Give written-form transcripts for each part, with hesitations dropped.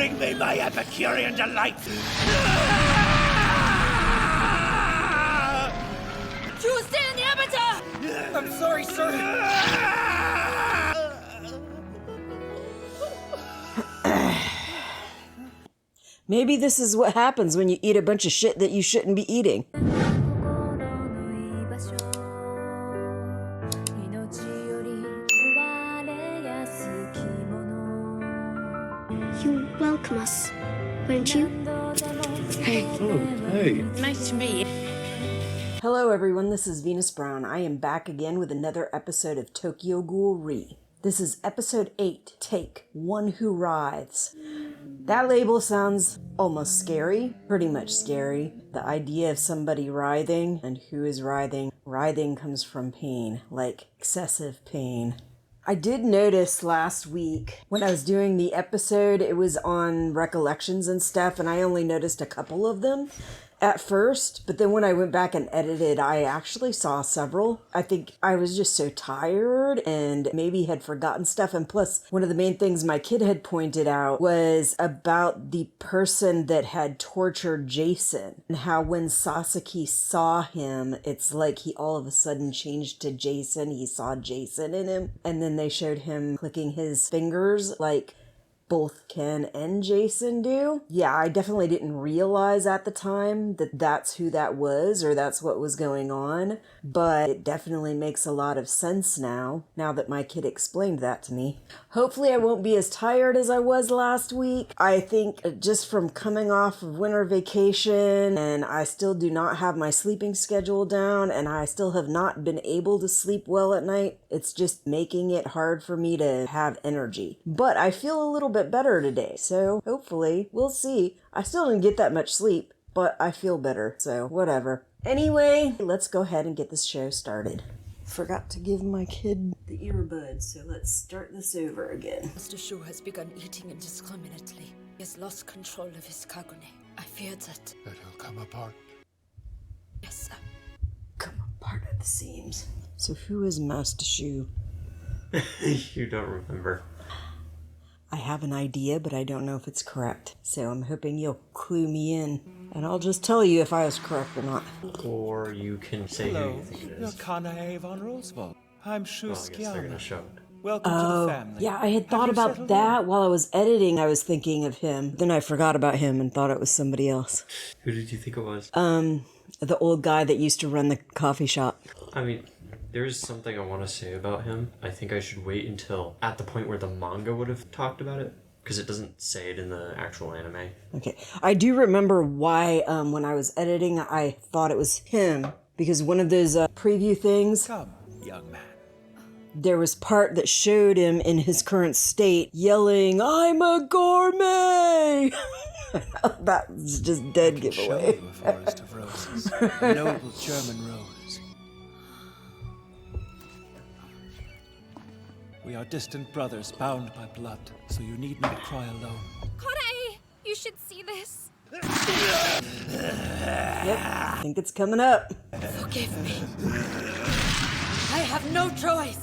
Bring me my Epicurean delight! I'm sorry, sir. Maybe this is what happens when you eat a bunch of shit that you shouldn't be eating. You welcome us, won't you? Hey. Oh, hey. Nice to meet you. Hello everyone, this is Venus Brown. I am back again with another episode of Tokyo Ghoul Rithes. This is episode 8, Take One Who Writhes. That label sounds almost scary, pretty much scary. The idea of somebody writhing and who is writhing. Writhing comes from pain, like excessive pain. I did notice last week when I was doing the episode, it was on recollections and stuff, and I only noticed a couple of them at first, but then when I went back and edited, I actually saw several. I think I was just so tired and maybe had forgotten stuff. And plus, one of the main things my kid had pointed out was about the person that had tortured Jason and how when Sasaki saw him, it's like he all of a sudden changed to Jason. He saw Jason in him. And then they showed him clicking his fingers like both Ken and Jason do. Yeah, I definitely didn't realize at the time that that's who that was or that's what was going on, but it definitely makes a lot of sense now that my kid explained that to me. Hopefully I won't be as tired as I was last week. I think just from coming off of winter vacation, and I still do not have my sleeping schedule down, and I still have not been able to sleep well at night. It's just making it hard for me to have energy. But I feel a little bit better today, so hopefully we'll see. I still didn't get that much sleep, but I feel better, so whatever. Anyway, let's go ahead and get this show started. Forgot to give my kid the earbuds, so let's start this over again. Mr. Shuu has begun eating indiscriminately. He has lost control of his kagune. I fear that he'll come apart. Yes, sir. Come apart at the seams. So who is Master Shuu? You don't remember. I have an idea, but I don't know if it's correct. So I'm hoping you'll clue me in, and I'll just tell you if I was correct or not. Or you can say who you think it You're is. Kaneki von Roosevelt. I'm Shuu Well, I guess they're gonna show it. Welcome to the family. Yeah, I had thought Have you about settled that while I was editing. I was thinking of him. Then I forgot about him and thought it was somebody else. Who did you think it was? The old guy that used to run the coffee shop. I mean, there's something I want to say about him. I think I should wait until at the point where the manga would have talked about it, because it doesn't say it in the actual anime. Okay. I do remember why when I was editing, I thought it was him. Because one of those preview things, Come, young man. there was part that showed him in his current state yelling, "I'm a gourmet!" That was just dead Show giveaway. you a forest of roses. A noble German rose. We are distant brothers bound by blood, so you need not cry alone. Kaneki, you should see this. Yep, I think it's coming up. Forgive me. I have no choice.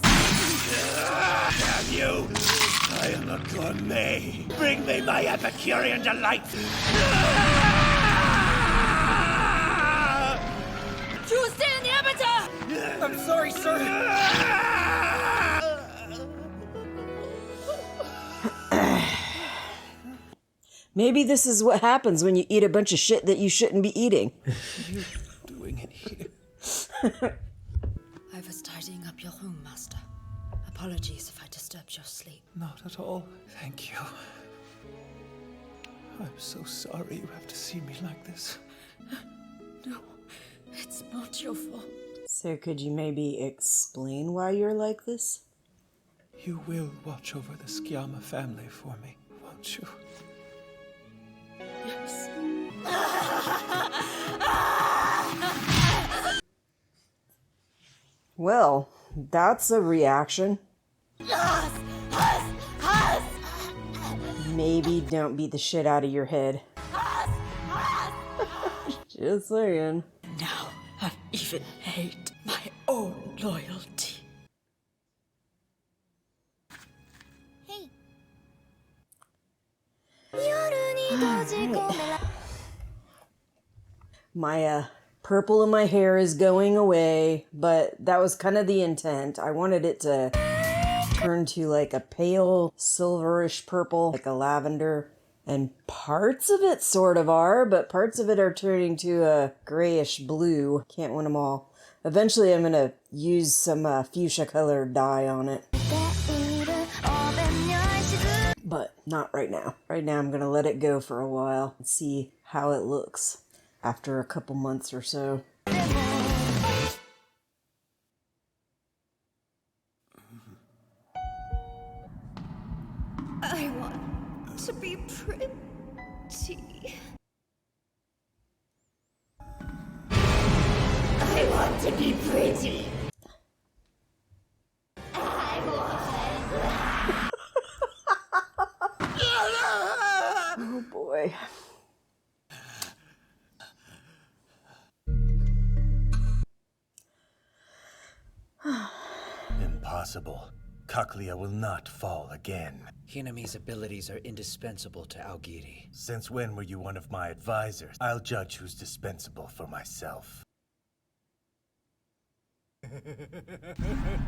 Damn you! I am a gourmet! Bring me my Epicurean delight! I'm sorry, sir. Maybe this is what happens when you eat a bunch of shit that you shouldn't be eating. What are you doing in here? I was tidying up your room, Master. Apologies if I disturbed your sleep. Not at all, thank you. I'm so sorry you have to see me like this. No, it's not your fault. So could you maybe explain why you're like this? You will watch over the Sciamma family for me, won't you? Yes. Well, that's a reaction. Maybe don't beat the shit out of your head. Just saying. Now I even hate my own loyalty. Hey. My purple in my hair is going away, but that was kind of the intent. I wanted it to turn to like a pale silverish purple, like a lavender. And parts of it sort of are, but parts of it are turning to a grayish blue. Can't win them all. Eventually I'm going to use some fuchsia colored dye on it. But not right now. Right now I'm going to let it go for a while and see how it looks after a couple months or so. I want to be pretty. I want to be pretty. Oh boy. Impossible. Cochlea will not fall again. Hinami's abilities are indispensable to Aogiri. Since when were you one of my advisors? I'll judge who's dispensable for myself.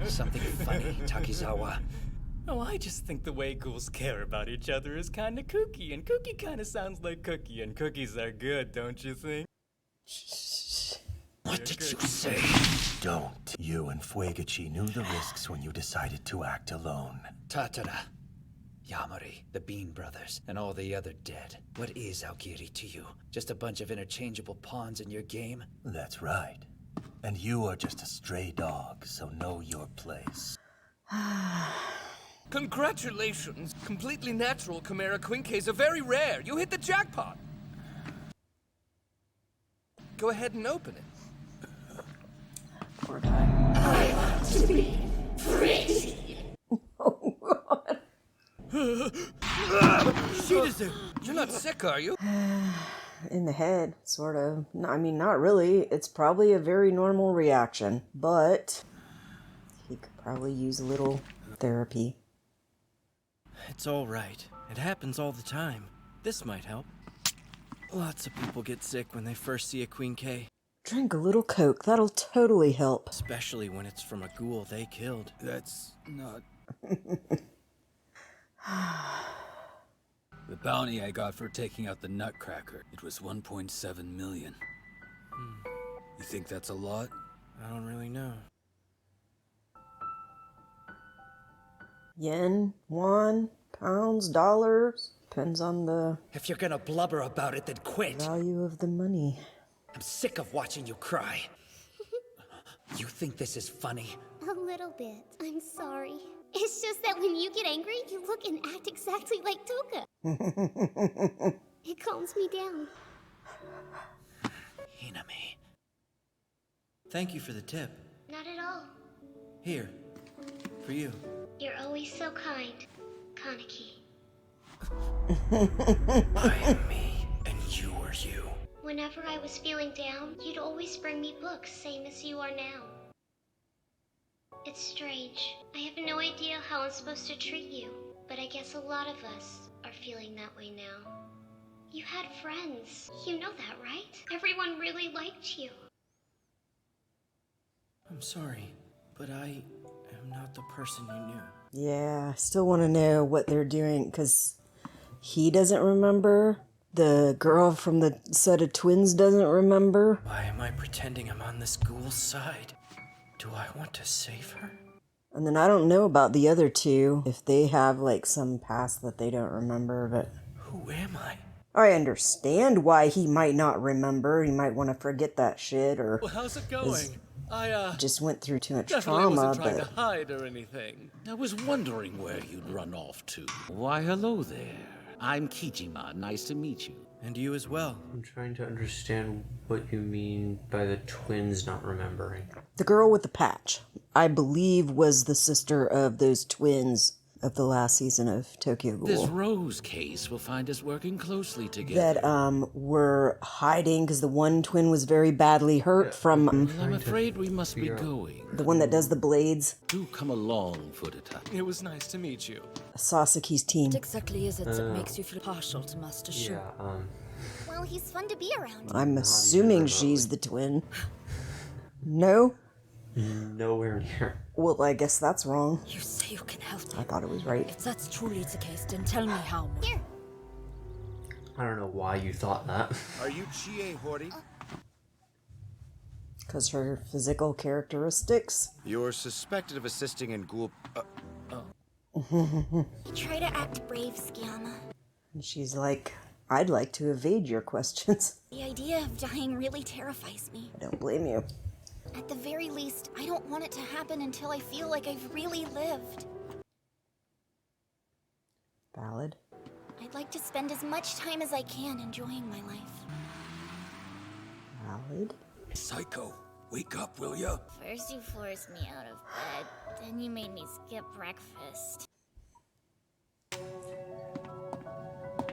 Something funny, Takizawa. Oh, I just think the way ghouls care about each other is kinda kooky, and kooky kinda sounds like cookie, and cookies are good, don't you think? What did you say? Don't. You and Fuegachi knew the risks when you decided to act alone. Tatara, Yamari, the Bean Brothers, and all the other dead. What is Aogiri to you? Just a bunch of interchangeable pawns in your game? That's right. And you are just a stray dog, so know your place. Congratulations! Completely natural Chimera Quinques are very rare. You hit the jackpot! Go ahead and open it. Poor guy. I want to be pretty. Oh god. Shirazu, you're not sick, are you? In the head, sort of. No, I mean, not really. It's probably a very normal reaction, but he could probably use a little therapy. It's all right. It happens all the time. This might help. Lots of people get sick when they first see a Queen K. Drink a little Coke. That'll totally help. Especially when it's from a ghoul they killed. That's not... The bounty I got for taking out the Nutcracker, it was 1.7 million. You think that's a lot? I don't really know. Yen, won, pounds, dollars. Depends on the If you're gonna blubber about it, then quit. value of the money. I'm sick of watching you cry. You think this is funny? A little bit. I'm sorry. It's just that when you get angry, you look and act exactly like Toka. It calms me down. Hinami. Thank you for the tip. Not at all. Here. For you. You're always so kind, Kaneki. I am me, and you are you. Whenever I was feeling down, you'd always bring me books, same as you are now. It's strange. I have no idea how I'm supposed to treat you, but I guess a lot of us are feeling that way now. You had friends. You know that, right? Everyone really liked you. I'm sorry, but I am not the person you knew. Yeah, I still want to know what they're doing, because he doesn't remember. The girl from the set of twins doesn't remember. Why am I pretending I'm on this ghoul's side? Do I want to save her? And then I don't know about the other two, if they have like some past that they don't remember, but Who am I? I understand why he might not remember. He might want to forget that shit, or Well, how's it going? I, just went through too much definitely trauma, wasn't trying but to hide or anything. I was wondering where you'd run off to. Why, hello there. I'm Kijima. Nice to meet you. And you as well. I'm trying to understand what you mean by the twins not remembering. the girl with the patch, I believe, was the sister of those twins of the last season of Tokyo Ghoul. This Rose case will find us working closely together. That were hiding because the one twin was very badly hurt from I'm afraid we must be going. the one that does the blades. Do come along, Fudeta. It was nice to meet you. Sasaki's team. What exactly is it that makes you feel partial to Master Shuu? Well, he's fun to be around. I'm assuming she's the twin. No? Nowhere near. Well, I guess that's wrong. You say you can help me. I thought it was right. If that's truly the case, then tell me how. Here. I don't know why you thought that. Are you Chie Hori? Because her physical characteristics. You're suspected of assisting in ghoul... Try to act brave, Skiama. And she's like, I'd like to evade your questions. The idea of dying really terrifies me. I don't blame you. At the very least, I don't want it to happen until I feel like I've really lived. Valid. I'd like to spend as much time as I can enjoying my life. Valid. Psycho, wake up, will ya? First you forced me out of bed, then you made me skip breakfast.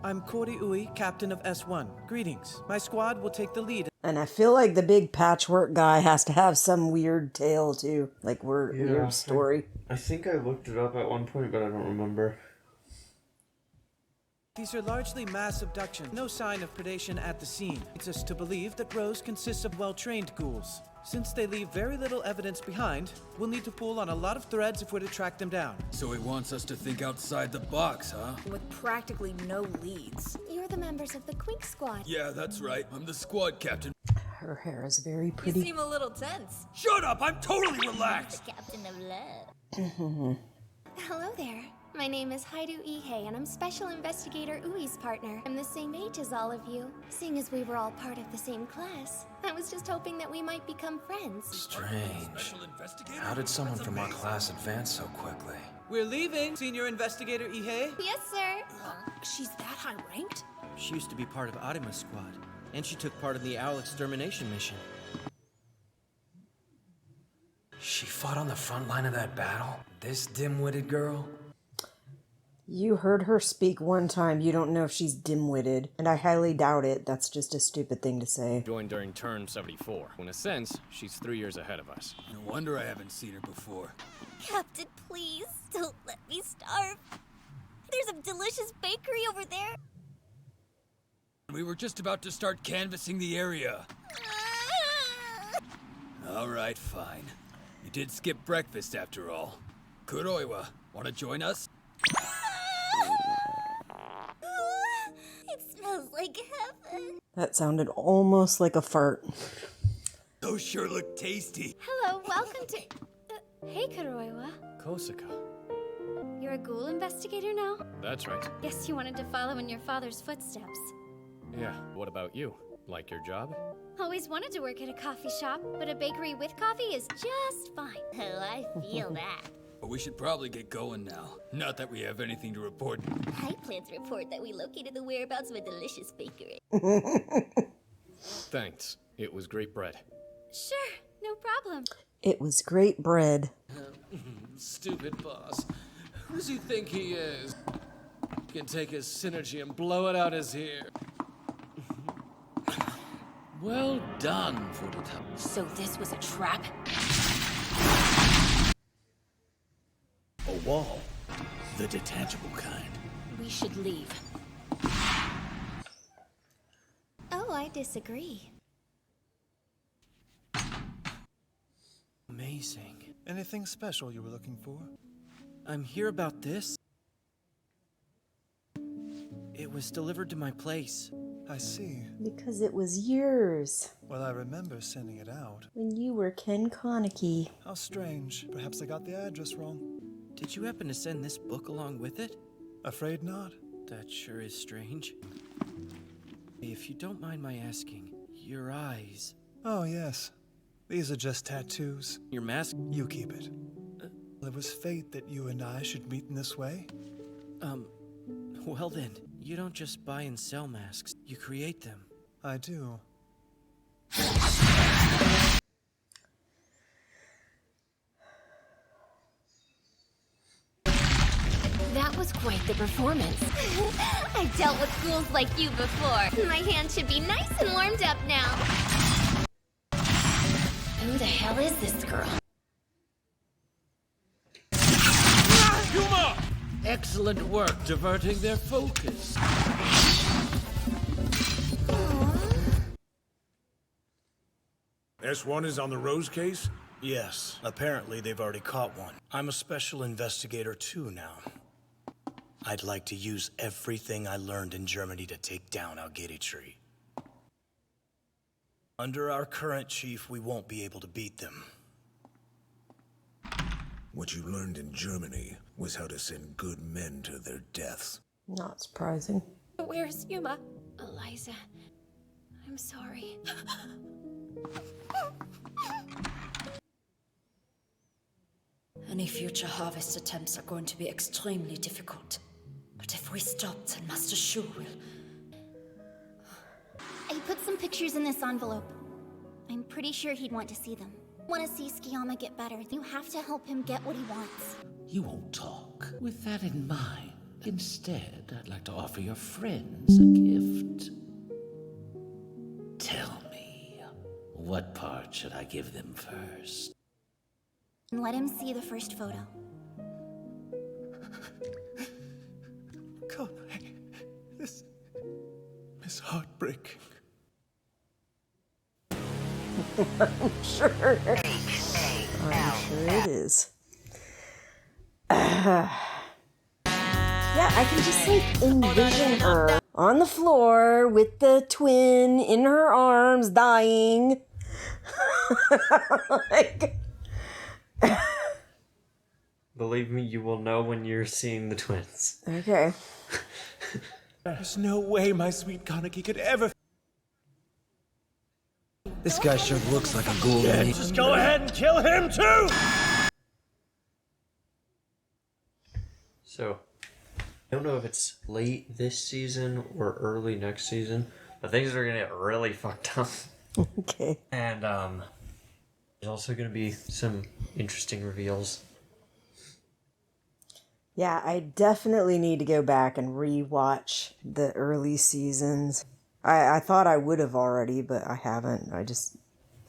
I'm Kori Ui, captain of S1. Greetings. My squad will take the lead. And I feel like the big patchwork guy has to have some weird tale too. Like weird story. I think I looked it up at one point, but I don't remember. These are largely mass abductions. No sign of predation at the scene. Leads us to believe that Rose consists of well-trained ghouls. Since they leave very little evidence behind, we'll need to pull on a lot of threads if we're to track them down. So he wants us to think outside the box, huh? With practically no leads. You're the members of the Quink Squad. Yeah, that's right. I'm the squad captain. Her hair is very You pretty. seem a little tense. Shut up! I'm totally relaxed! The captain of love. Hello there. My name is Haidu Ihe, and I'm Special Investigator Ui's partner. I'm the same age as all of you. Seeing as we were all part of the same class, I was just hoping that we might become friends. Strange. How did someone from our class advance so quickly? We're leaving, Senior Investigator Ihe. Yes, sir. She's that high ranked? She used to be part of Arima's squad, and she took part in the owl extermination mission. She fought on the front line of that battle? This dim-witted girl? You heard her speak one time. You don't know if she's dim-witted. And I highly doubt it. That's just a stupid thing to say. Joined during term 74. In a sense, she's 3 years ahead of us. No wonder I haven't seen her before. Captain, please, don't let me starve. There's a delicious bakery over there. We were just about to start canvassing the area. All right, fine. You did skip breakfast after all. Kuroiwa, want to join us? It smells like heaven. That sounded almost like a fart. Those sure look tasty. Hello, welcome to... hey, Kuroiwa. Kosaka. You're a ghoul investigator now? That's right. Guess you wanted to follow in your father's footsteps. Yeah, what about you? Like your job? Always wanted to work at a coffee shop, but a bakery with coffee is just fine. Oh, I feel that. But we should probably get going now. Not that we have anything to report. I plan to report that we located the whereabouts of a delicious bakery. Thanks. It was great bread. Sure, no problem. It was great bread. Stupid boss. Who does he think he is? He can take his synergy and blow it out his ear. Well done, Fudeta. So this was a trap? A wall. The detachable kind. We should leave. Oh, I disagree. Amazing. Anything special you were looking for? I'm here about this. It was delivered to my place. I see. Because it was yours. Well, I remember sending it out. When you were Ken Kaneki. How strange. Perhaps I got the address wrong. Did you happen to send this book along with it? Afraid not. That sure is strange. If you don't mind my asking, your eyes... Oh, yes. These are just tattoos. Your mask? You keep it. It was fate that you and I should meet in this way. Well then, you don't just buy and sell masks, you create them. I do. was quite the performance. I've dealt with ghouls like you before. My hand should be nice and warmed up now. Who the hell is this girl? Yuma! Excellent work diverting their focus. S1 is on the Rose case? Yes. Apparently they've already caught one. I'm a special investigator too now. I'd like to use everything I learned in Germany to take down Algiri. Under our current chief, we won't be able to beat them. What you learned in Germany was how to send good men to their deaths. Not surprising. Where's Yuma? Eliza, I'm sorry. Any future harvest attempts are going to be extremely difficult. But if we stop, then Master Shuu will... I put some pictures in this envelope. I'm pretty sure he'd want to see them. Want to see Skiyama get better. You have to help him get what he wants. You won't talk. With that in mind, instead, I'd like to offer your friends a gift. Tell me, what part should I give them first? And let him see the first photo. God, this is heartbreaking. I'm sure. I'm sure it is. Yeah, I can just like envision her on the floor with the twin in her arms, dying. Like, Believe me, you will know when you're seeing the twins. okay. There's no way my sweet Kaneki could ever. This guy sure looks like a ghoul. Yeah, just go ahead and kill him too! So, I don't know if it's late this season or early next season, but things are gonna get really fucked up. Okay. And, there's also gonna be some interesting reveals. Yeah, I definitely need to go back and rewatch the early seasons. I thought I would have already, but I haven't. I just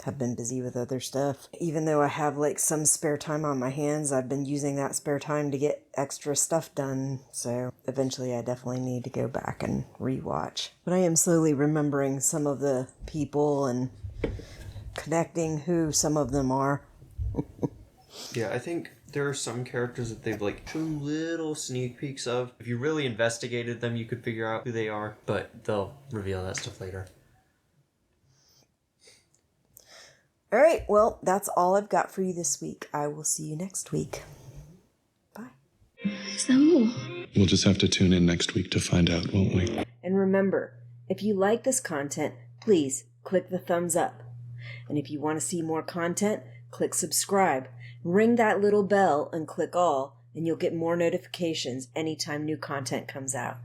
have been busy with other stuff. Even though I have like some spare time on my hands, I've been using that spare time to get extra stuff done. So eventually I definitely need to go back and rewatch. But I am slowly remembering some of the people and connecting who some of them are. Yeah, I think there are some characters that they've like shown little sneak peeks of. If you really investigated them, you could figure out who they are, but they'll reveal that stuff later. All right, well, that's all I've got for you this week. I will see you next week. Bye. We'll just have to tune in next week to find out, won't we? And remember, if you like this content, please click the thumbs up. And if you want to see more content, click subscribe. Ring that little bell and click all, and you'll get more notifications anytime new content comes out.